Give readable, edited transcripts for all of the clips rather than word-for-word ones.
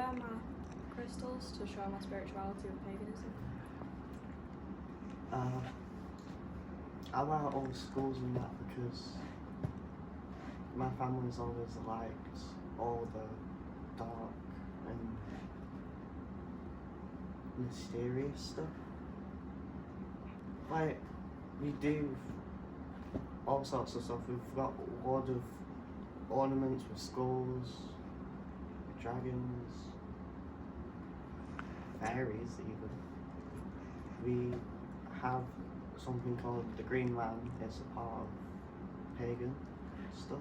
wear my crystals to show my spirituality with paganism? I wear old schools and that because my family's always liked all the dark and mysterious stuff. Like, we do all sorts of stuff. We've got a lot of ornaments with skulls, dragons, fairies even. We have something called the Green Man. It's a part of pagan stuff.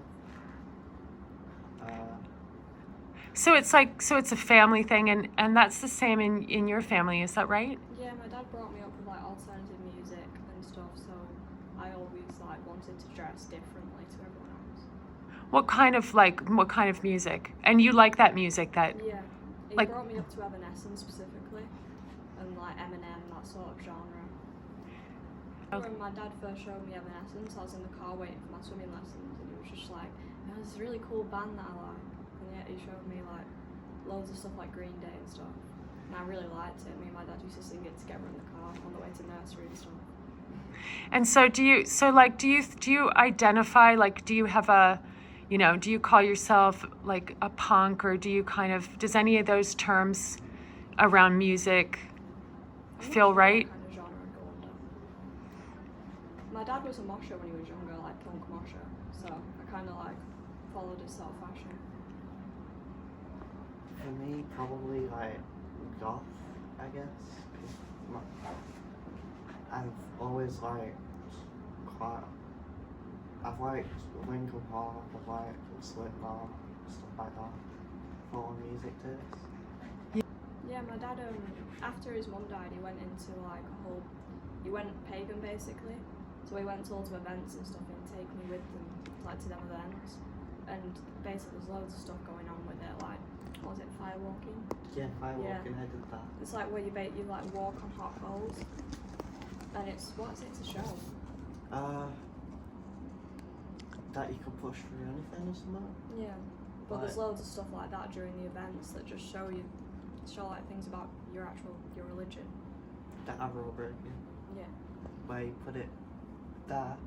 So it's a family thing, and that's the same in your family, is that right? Yeah, my dad brought me up with like alternative music and stuff, so I always like wanted to dress differently to everyone else. What kind of music? And you like that music that? Yeah, he like, brought me up to Evanescence specifically, and like Eminem, that sort of genre. When my dad first showed me Evanescence, I was in the car waiting for my swimming lessons, and he was just like, "Oh, this is a really cool band that I like." And yet he showed me like loads of stuff like Green Day and stuff, and I really liked it. Me and my dad used to sing it together in the car on the way to nursery and stuff. And so do you identify, like, do you have a, do you call yourself like a punk, or do you does any of those terms around music feel right? What kind of genre I'd go under. My dad was a mosher when he was younger, like punk mosher, so I kind of like followed his sort of fashion. For me, probably like goth, I guess. I've always liked I've liked Linkin Park, I've liked Slipknot, stuff like that. For music taste. Yeah, my dad, after his mum died, he went into like he went pagan basically. So he went to loads of events and stuff, and he'd take me with them, like to them events. And basically there's loads of stuff going on with it, like, what was it, firewalking? Yeah, firewalking, I did that. It's like where you like walk on hot coals. And what is it to show? That you can push through anything or something? Yeah. But there's loads of stuff like that during the events that just show like things about your religion. The arrow breaking. Yeah. Where you put it there.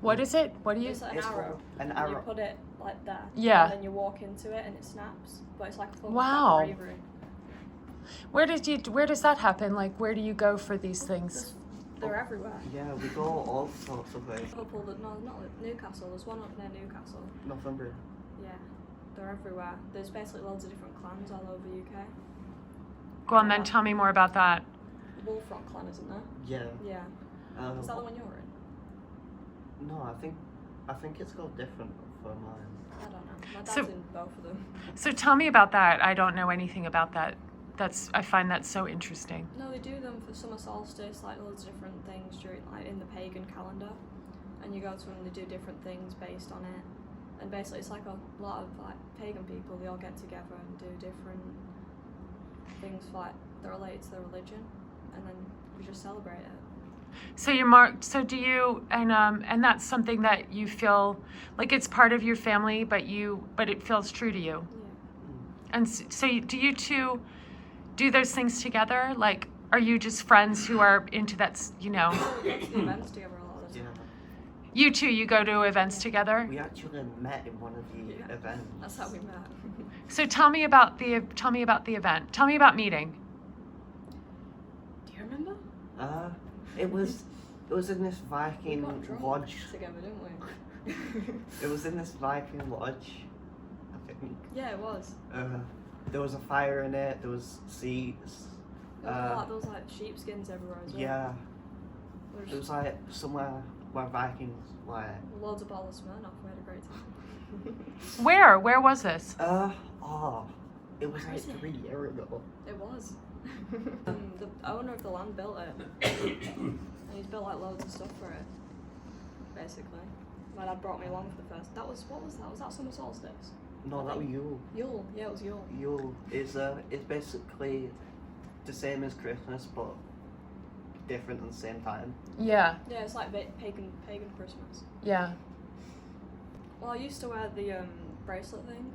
What is it? What do you? It's like an arrow. An arrow. You put it like there. Yeah. And then you walk into it and it snaps. But it's like a full Wow. bravery. Where does that happen? Like, where do you go for these things? They're everywhere. Yeah, we go all sorts of ways. No, not Newcastle. There's one up near Newcastle. Northumbria. Yeah, they're everywhere. There's basically loads of different clans all over the UK. Go on then, tell me more about that. Wolf Rock clan, isn't there? Yeah. Yeah. Is that the one you're in? No, I think it's called different for mine. I don't know. My dad's in both of them. So tell me about that. I don't know anything about that. I find that so interesting. No, they do them for summer solstice, like loads of different things during, like in the pagan calendar, and you go to them and they do different things based on it. And basically, it's like a lot of like pagan people. They all get together and do different things like that relate to their religion, and then we just celebrate it. So So do you? And that's something that you feel like it's part of your family, but it feels true to you. Yeah. And so do you two do those things together? Like, are you just friends who are into that? We go to the events together a lot of the time. You two, you go to events together. We actually met in one of the events. That's how we met. So tell me about the event. Tell me about meeting. Do you remember? It was in this Viking We got drunk lodge. together, didn't we? It was in this Viking lodge, I think. Yeah, it was. There was a fire in it. There was seats. There was like sheepskins everywhere as well. Yeah. It was like somewhere where Vikings like. Loads of bottles of Smirnoff. We had a great time. Where was this? It was like 3 years ago. It was. The owner of the land built it, and he's built like loads of stuff for it. Basically, my dad brought me along for the first. What was that? Was that summer solstice? No, that was Yule. Yule, yeah, it was Yule. Yule is it's basically the same as Christmas, but different at the same time. Yeah. Yeah, it's like pagan Christmas. Yeah. Well, I used to wear the bracelet thing.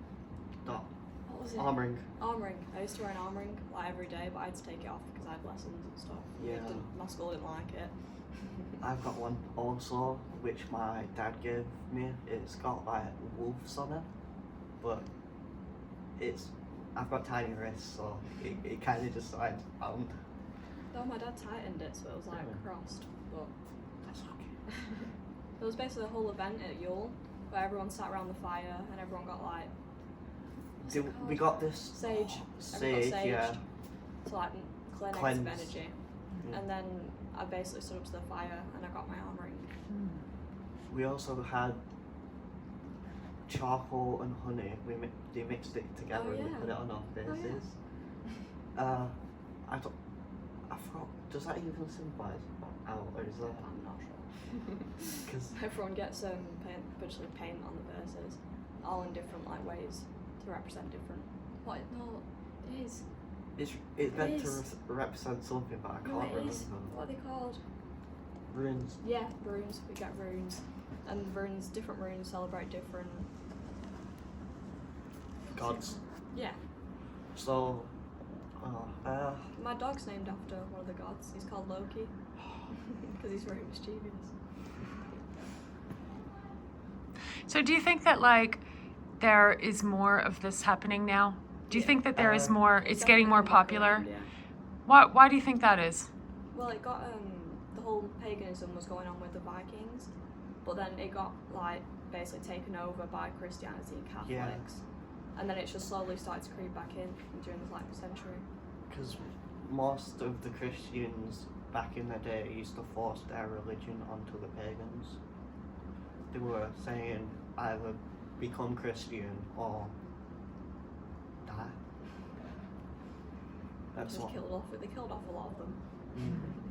Dot. What what was it? Arm ring. Arm ring. I used to wear an arm ring like every day, but I had to take it off because I had lessons and stuff. Yeah. My school didn't like it. I've got one also, which my dad gave me. It's got like wolves on it, but I've got tiny wrists, so it kind of just like bound. No, my dad tightened it so it was like crossed, but That's okay. there was basically a whole event at Yule where everyone sat around the fire and everyone got like what's it We called? got this Sage. Sage, Everyone got yeah. saged to like clear Cleanse. negative energy. Yeah. And then I basically stood up to the fire and I got my arm ring. We also had charcoal and honey. They mixed it together Oh, and yeah. put it on our Oh, faces. I forgot. Does that even symbolize out, or is that? I'm not sure. Because Everyone gets paint on the faces, all in different like ways to represent different. What? No, it is. it's meant It to is. represent something, but I No, can't it remember. is. What are they called? Runes. Yeah, runes. We get runes, and runes. Different runes celebrate different Gods. Yeah. So, My dog's named after one of the gods. He's called Loki because he's very mischievous. So do you think that like there is more of this happening now? Do you Yeah. think that there is more? It's getting definitely more come back popular. around, yeah. Why do you think that is? Well, it got the whole paganism was going on with the Vikings, but then it got like basically taken over by Christianity and Catholics, and then it just slowly started to creep back in during the like century. because most of the Christians back in the day used to force their religion onto the pagans. They were saying either become Christian or die. That's Just what. killed off. They killed off a lot of them. Mm.